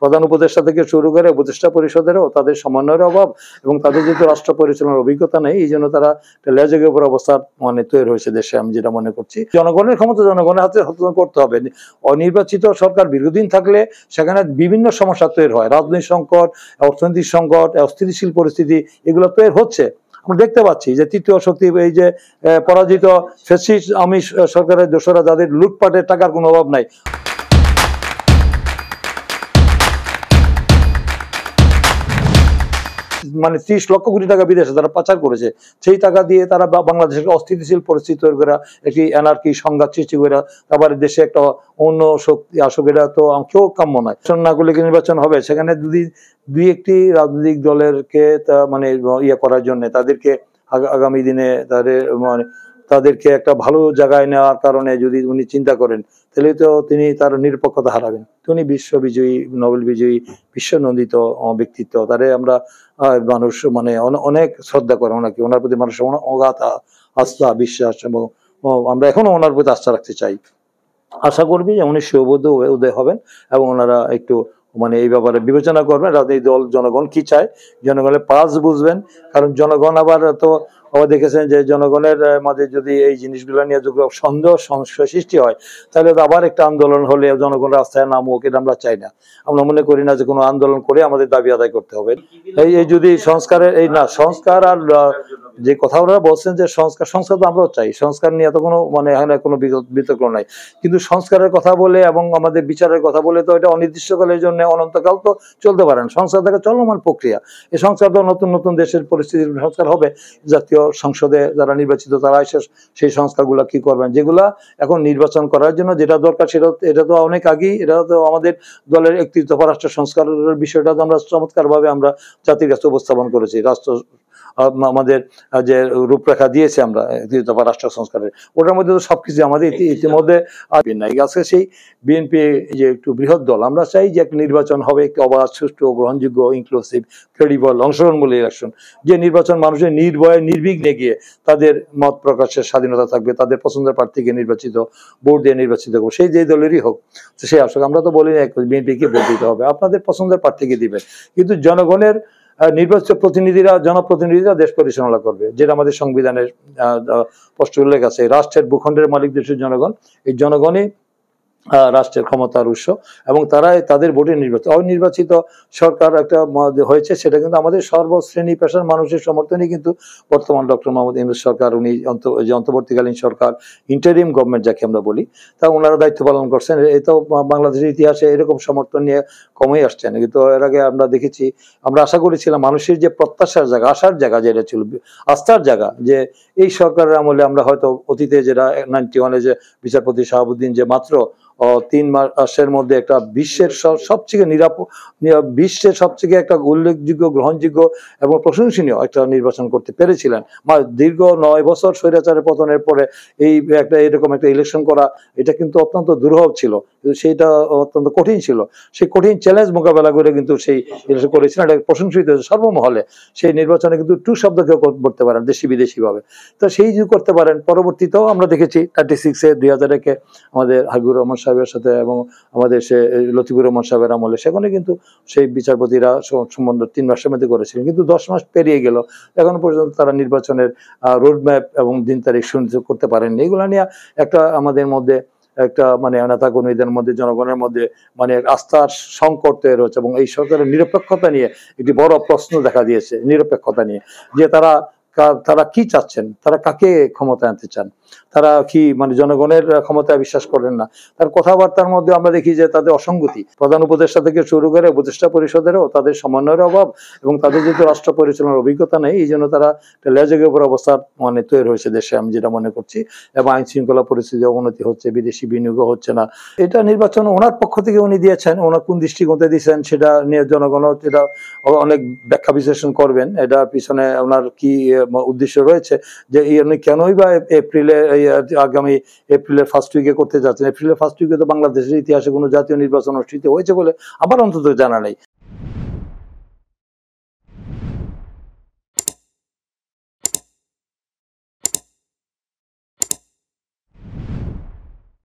প্রধান উপদেষ্টা থেকে শুরু করে উপদেষ্টা পরিষদেরও তাদের সমন্বয়ের অভাব এবং তাদের যেহেতু রাষ্ট্র পরিচালনার অভিজ্ঞতা নেই, এই জন্য তারা লেজের উপর অবস্থা তৈরি হয়েছে দেশে, আমি যেটা মনে করছি। জনগণের ক্ষমতা জনগণের হাতে হস্তান্তর করতে হবে। অনির্বাচিত সরকার দীর্ঘদিন থাকলে সেখানে বিভিন্ন সমস্যা তৈরি হয়, রাজনৈতিক সংকট, অর্থনৈতিক সংকট, অস্থিতিশীল পরিস্থিতি এগুলো তৈরি হচ্ছে। আমরা দেখতে পাচ্ছি যে তৃতীয় শক্তি, এই যে পরাজিত ফ্যাসিস্ট আওয়ামী সরকারের দোসরা, যাদের লুটপাটের টাকার কোনো অভাব নাই, মানে 30 লক্ষ কোটি টাকা বিদেশে তারা পাচার করেছে। সেই টাকা দিয়ে তারা বাংলাদেশের অস্থিতিশীল পরিস্থিতি তৈরি করে, একটি এনার্কি সংঘাত সৃষ্টি করে আবার দেশে একটা অন্য শক্তি আসুক, এটা তো কেউ কাম্য নয়। না করলে নির্বাচন হবে, সেখানে যদি দুই একটি রাজনৈতিক দলেরকে মানে ইয়ে করার জন্য তাদেরকে আগামী দিনে তাদেরকে একটা ভালো জায়গায় নেওয়ার কারণে যদি উনি চিন্তা করেন, তাহলে তো তিনি তার নিরপেক্ষতা হারাবেন। তিনি বিশ্ববিজয়ী, নোবেল বিজয়ী, বিশ্বনন্দিত ব্যক্তিত্ব, তারে আমরা মানুষ মানে অনেক শ্রদ্ধা করে ওনাকে, ওনার প্রতি মানুষের অগাধ আস্থা, বিশ্বাস, এবং আমরা এখনো ওনার প্রতি আস্থা রাখতে চাই। আশা করবি যে উনি সুবোধ উদয় হবেন এবং ওনারা একটু মানে এই ব্যাপারে বিবেচনা করবেন, রাজনৈতিক দল জনগণ কি চায়, জনগণের পালস বুঝবেন। কারণ জনগণ আবার দেখেছেন যে জনগণের মাঝে যদি এই জিনিসগুলো নিয়ে যদি সন্দেহ সংশয় সৃষ্টি হয়, তাহলে তো আবার একটা আন্দোলন হলে জনগণ রাস্তায় নামুক, এটা আমরা চাই না। আমরা মনে করি না যে কোনো আন্দোলন করে আমাদের দাবি আদায় করতে হবে। এই যদি সংস্কারের সংস্কার আর যে কথা ওনারা বলছেন যে সংস্কার তো আমরাও চাই, সংস্কার নিয়ে তো কোনো মানে এখানে কোনো বিতর্ক নাই। কিন্তু সংস্কারের কথা বলে এবং আমাদের বিচারের কথা বলে তো এটা অনির্দিষ্টকালের জন্য অনন্তকাল তো চলতে পারে না। সংস্কার থেকে চলমান প্রক্রিয়া, এই সংস্কার তো নতুন নতুন দেশের পরিস্থিতির সংস্কার হবে। জাতীয় সংসদে যারা নির্বাচিত তারা সেই সংস্কারগুলো কি করবেন, যেগুলা এখন নির্বাচন করার জন্য যেটা দরকার এটা তো অনেক আগেই, এটা তো আমাদের দলের একটি দফা রাষ্ট্র সংস্কারের বিষয়টা তো আমরা চমৎকার ভাবে আমরা জাতির কাছে উপস্থাপন করেছি। রাষ্ট্র আমাদের যে রূপরেখা দিয়েছে আমরা দফা রাষ্ট্র সংস্কারের, ওটার মধ্যে তো সবকিছু আমাদের ইতিমধ্যে নাই। আজকে সেই বিএনপি যে একটু বৃহৎ দল, আমরা চাই যে একটা নির্বাচন হবে একটি অবাধ, সুষ্ঠু, গ্রহণযোগ্য, ইনক্লুসিভ, ক্রেডিবল, অংশগ্রহণমূলক ইলেকশন। যে নির্বাচন মানুষের নির্ভয়ে নির্বিঘ্নে গিয়ে তাদের মত প্রকাশের স্বাধীনতা থাকবে, তাদের পছন্দের প্রার্থীকে নির্বাচিত ভোট দিয়ে নির্বাচিত করবো, সেই যে দলেরই হোক সে আসুক। আমরা তো বলি না বিএনপিকে ভোট দিতে হবে, আপনাদের পছন্দের প্রার্থীকে দিবেন, কিন্তু জনগণের নির্বাচিত প্রতিনিধিরা, জনপ্রতিনিধিরা দেশ পরিচালনা করবে, যেটা আমাদের সংবিধানের স্পষ্ট উল্লেখ আছে। রাষ্ট্রের ভূখণ্ডের মালিক দেশের জনগণ, এই জনগণই রাষ্ট্রের ক্ষমতার উৎস এবং তাদের ভোটে নির্বাচিত। অনির্বাচিত সরকার একটা হয়েছে, সেটা কিন্তু আমাদের সর্বশ্রেণী পেশার মানুষের সমর্থনে কিন্তু বর্তমান ডক্টর মোহাম্মদ ইউনূস সরকার, উনি যে অন্তর্বর্তীকালীন সরকার, ইন্টারিম গভর্নমেন্ট যাকে আমরা বলি, তা ওনারা দায়িত্ব পালন করছেন। এই তো বাংলাদেশের ইতিহাসে এরকম সমর্থন নিয়ে কমই আসছেন, কিন্তু এর আগে আমরা দেখেছি, আমরা আশা করেছিলাম মানুষের যে প্রত্যাশার জায়গা, আশার জায়গা যেটা ছিল, আস্থার জায়গা, যে এই সরকারের আমলে আমরা হয়তো অতীতে যেটা 91-এ যে বিচারপতি শাহাবুদ্দিন যে মাত্র 3 মাসের মধ্যে একটা বিশ্বের সবচেয়ে বিশ্বের সবচেয়ে একটা উল্লেখযোগ্য, গ্রহণযোগ্য এবং প্রশংসনীয় একটা নির্বাচন করতে পেরেছিলেন। দীর্ঘ 9 বছর স্বৈরাচারের পতনের পরে এরকম একটা ইলেকশন করা, এটা কিন্তু অত্যন্ত দুর্লভ ছিল, সেইটা অত্যন্ত কঠিন ছিল। সেই কঠিন চ্যালেঞ্জ মোকাবেলা করে কিন্তু সেই ইলেকশন করেছিলেন, এটা প্রশংসিত সর্বমহলে। সেই নির্বাচনে কিন্তু টু শব্দ কেউ করতে পারেন দেশি বিদেশি ভাবে, তো সেই যদি করতে পারেন। পরবর্তীতেও আমরা দেখেছি 36-এ 2001-এ আমাদের হাবিবুর রহমান সাহেবের সাথে এবং আমাদের সে লতিফুর রহমান সাহেবের আমলে, সেখানে কিন্তু সেই বিচারপতিরা সম্বন্ধ 3 মাসের মধ্যে করেছিলেন, কিন্তু 10 মাস পেরিয়ে গেল, এখনো পর্যন্ত তারা নির্বাচনের রোডম্যাপ এবং দিন তারিখ সুনিশ্চিত করতে পারেননি। এগুলো নিয়ে একটা আমাদের মধ্যে একটা মানে নেতা কর্মীদের মধ্যে, জনগণের মধ্যে মানে আস্থার সংকট তৈরি হচ্ছে এবং এই সরকারের নিরপেক্ষতা নিয়ে একটি বড় প্রশ্ন দেখা দিয়েছে। নিরপেক্ষতা নিয়ে যে তারা কি চাচ্ছেন, তারা কাকে ক্ষমতায় আনতে চান, তারা কি মানে জনগণের ক্ষমতায় বিশ্বাস করেন না। তার কথাবার্তার মধ্যে আমরা দেখি যে তাদের অসঙ্গতি, প্রধান উপদেষ্টা থেকে শুরু করে উপদেষ্টা পরিষদেরও তাদের সমন্বয়ের অভাব এবং তাদের যেহেতু রাষ্ট্র পরিচালনার অভিজ্ঞতা নেই, এই জন্য তারা লেজের উপর অবস্থা তৈরি হয়েছে দেশে, আমি যেটা মনে করছি। এবং আইন শৃঙ্খলা পরিস্থিতি অবনতি হচ্ছে, বিদেশি বিনিয়োগ হচ্ছে না। এটা নির্বাচন ওনার পক্ষ থেকে উনি দিয়েছেন, ওনার কোন দৃষ্টিকোণে দিয়েছেন সেটা নিয়ে জনগণ এটা অনেক ব্যাখ্যা বিশ্লেষণ করবেন। এটার পিছনে ওনার কি উদ্দেশ্য রয়েছে, যে উনি কেনই বা আগামী এপ্রিলের ফার্স্ট উইকে করতে যাচ্ছেন। এপ্রিলের ফার্স্ট উইকে তো বাংলাদেশের ইতিহাসে কোনো জাতীয় নির্বাচন অনুষ্ঠিত হয়েছে বলে আমার অন্তত জানা নেই।